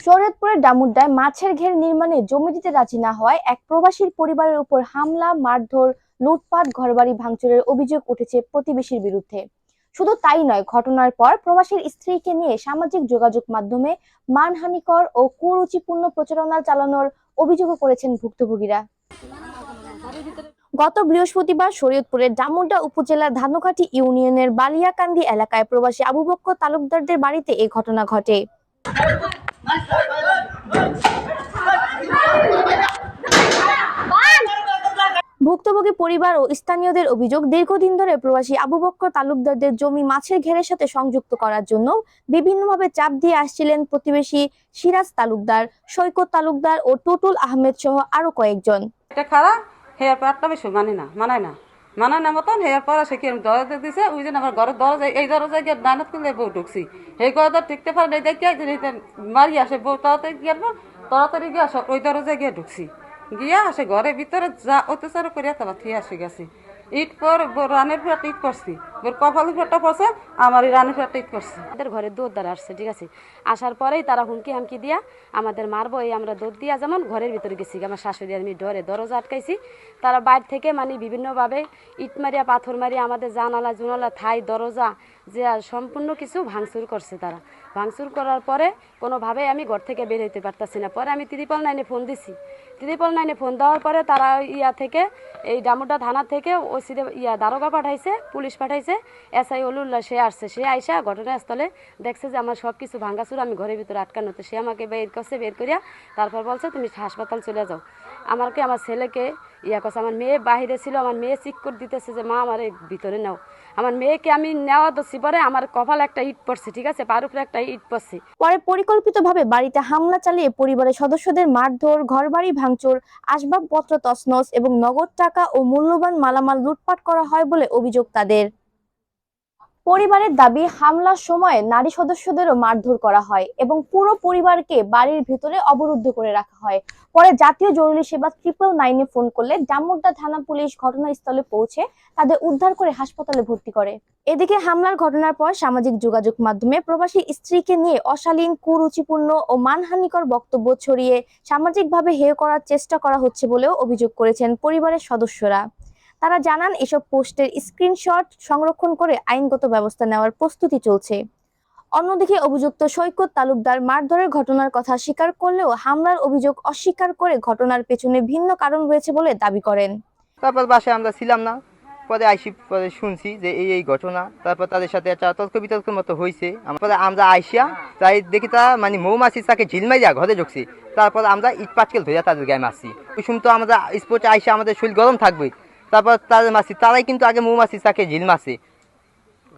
শরীয়তপুরের ডামুড্ডায় মাছের ঘের নির্মাণে জমি দিতে রাজি না হওয়ায় এক প্রবাসীর পরিবারের উপর হামলা, মারধর, লুটপাট, ঘরবাড়ি ভাঙচুরের অভিযোগ উঠেছে প্রতিবেশীর বিরুদ্ধে। শুধু তাই নয়, ঘটনার পর প্রবাসীর স্ত্রীকে নিয়ে সামাজিক যোগাযোগ মাধ্যমে মানহানিকর ও কুরুচিপূর্ণ প্রচারণা চালানোর অভিযোগও করেছেন ভুক্তভোগীরা। গত বৃহস্পতিবার শরীয়তপুরের ডামুড্ডা উপজেলার ধানুকাঠি ইউনিয়নের বালিয়াকান্দি এলাকায় প্রবাসী আবু বক্কর তালুকদারদের বাড়িতে এই ঘটনা ঘটে। ভুক্তভোগী পরিবার ও স্থানীয়দের অভিযোগ, দীর্ঘদিন ধরে প্রবাসী আবু বক্কর তালুকদারদের জমি মাছের ঘেরের সাথে সংযুক্ত করার জন্য বিভিন্নভাবে চাপ দিয়ে আসছিলেন প্রতিবেশী সিরাজ তালুকদার, সৈকত তালুকদার ও টুটুল আহমেদ সহ আরো কয়েকজন। এটা খারাপ হেয়ার পাটটা বেশি মানায় না মতন হেয়ার পর সে কি দরজা দিছে ওই জন্য আমার ঘরের দরজা এই দরজায় গিয়ে দানাত কিনলে বউ ঢুকছি এই ঘরটা টিকতে পারে না দেখে মারি আসে বউ তাড়াতাড়ি গিয়ে ওই দরজায় গিয়ে ঢুকছি গিয়া আসে ঘরের ভিতরে যা অত্যাচার করিয়া তারপর থিয়ে আসে গেছি ইট পর রানের ফেরটা ইট করছি কপালের ফেরটা পড়ছে আমার রানের ফেরটা ইট করছি। আমাদের ঘরে দৌড় আসছে, ঠিক আছে, আসার পরেই তারা হুমকি হামকি দিয়া আমাদের মারবো এই আমরা দৌড় দিয়া যেমন ঘরের ভিতরে গেছি, আমার শাশুড়ি আমি ডরে দরজা আটকাইছি। তারা বাইরে থেকে মানে বিভিন্নভাবে ইট মারিয়া পাথর মারিয়া আমাদের জানালা জুনালা থাই দরজা যে সম্পূর্ণ কিছু ভাঙচুর করছে। তারা ভাঙচুর করার পরে কোনোভাবে আমি ঘর থেকে বের হইতে পারতাছি না। পরে আমি 999 ফোন দিছি। 999 ফোন দেওয়ার পরে তারা থেকে এই ডামুড্ডা থানা থেকে ওসিদে দারোগা পাঠাইছে, পুলিশ পাঠাইছে, SI অলুল্লাহ সে আসছে। সে আইসা ঘটনাস্থলে দেখছে যে আমার সব কিছু ভাঙাচুর, আমি ঘরের ভিতরে আটকানোতে। সে আমাকে বের করছে, বের করিয়া তারপর বলছে তুমি হাসপাতাল চলে যাও। আমাকে আমার ছেলেকে করছে, আমার মেয়ে বাহিরে ছিল, আমার মেয়ে চিক করে দিতেছে যে মা আমার ভিতরে নাও। আমার মেয়েকে আমি নেওয়া দছি, পরে আমার কপাল একটা ইট পড়ছে, ঠিক আছে, পার উপরে একটা ইট পড়ছে। পরে পরিকল্পিতভাবে বাড়িতে হামলা চালিয়ে পরিবারের সদস্যদের মারধর, ঘরবাড়ি ভাঙচুর, আসবাবপত্র তছনছ এবং নগদ টাকা ও মূল্যবান মালামাল লুটপাট করা হয় বলে অভিযোগ তাদের। পরিবারের দাবি, হামলার সময় নারী সদস্যদেরও মারধর করা হয় এবং পুরো পরিবারকে বাড়ির ভিতরে অবরুদ্ধ করে রাখা হয়। পরে জাতীয় জরুরি সেবা 999 ফোন করলে ডামুড্ডা থানা পুলিশ ঘটনাস্থলে পৌঁছে তাদের উদ্ধার করে হাসপাতালে ভর্তি করে। এদিকে হামলার ঘটনার পর সামাজিক যোগাযোগ মাধ্যমে প্রবাসী স্ত্রীকে নিয়ে অশালীন, কুরুচিপূর্ণ ও মানহানিকর বক্তব্য ছড়িয়ে সামাজিকভাবে হেয় করার চেষ্টা করা হচ্ছে বলেও অভিযোগ করেছেন পরিবারের সদস্যরা। তারা জানান, এসব পোস্টের স্ক্রিনশট সংরক্ষণ করে আইনগত ব্যবস্থা নেওয়ার প্রস্তুতি চলছে। অন্যদিকে অভিযুক্ত সৈকত তালুকদার মারধরের ঘটনার কথা স্বীকার করলেও হামলার অভিযোগ অস্বীকার করে ঘটনার পেছনে ভিন্ন কারণ রয়েছে বলে দাবি করেন। তারপর বাসায় আমরা ছিলাম না, পরে শুনছি যে এই ঘটনা। তারপর তাদের সাথে একটা তর্ক বিতর্কের মতো হয়েছে। আমরা আইসিয়া তাই দেখি তারা মানে মৌমাছি তাকে ঝিলমাইয়া ঘরে ঢুকছি। তারপর আমরা ইট পাটকেল ধরিয়া তাদের গায়ে মারছি। ওই সময় তো আমরা স্পোর্টে আইসা আমাদের শরীর গরম থাকবে, তারপর তাদের মারছি। তারাই কিন্তু আগে মৌমাছি তাকে ঝিল মারছে,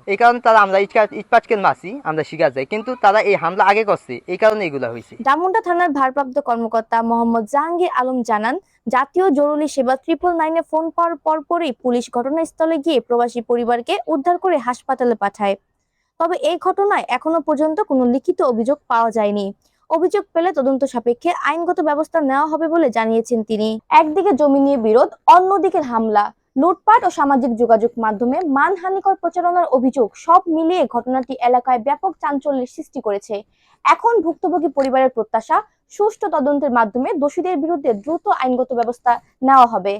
এই কারণে তারা আমরা ইট পাটকেল মারছি আমরা শিকার যাই, কিন্তু তারা এই হামলা আগে করছে, এই কারণে এগুলো হয়েছে। ডামুড্ডা থানার ভারপ্রাপ্ত কর্মকর্তা মোহাম্মদ জাহাঙ্গীর আলম জানান, জাতীয় জরুরি সেবা 999 ফোন পাওয়ার পরপরই পুলিশ ঘটনাস্থলে গিয়ে প্রবাসী পরিবারকে উদ্ধার করে হাসপাতালে পাঠায়। তবে এই ঘটনায় এখনো পর্যন্ত কোনো লিখিত অভিযোগ পাওয়া যায়নি। অভিযোগ পেলে তদন্ত সাপেক্ষে আইনগত ব্যবস্থা নেওয়া হবে বলে জানিয়েছেন তিনি। একদিকে জমি নিয়ে বিরোধ, অন্যদিকে হামলা, লুটপাট ও সামাজিক যোগাযোগ মাধ্যমে মানহানিকর প্রচারণার অভিযোগ, সব মিলিয়ে ঘটনাটি এলাকায় ব্যাপক চাঞ্চল্যের সৃষ্টি করেছে। এখন ভুক্তভোগী পরিবারের প্রত্যাশা, সুষ্ঠু তদন্তের মাধ্যমে দোষীদের বিরুদ্ধে দ্রুত আইনগত ব্যবস্থা নেওয়া হবে।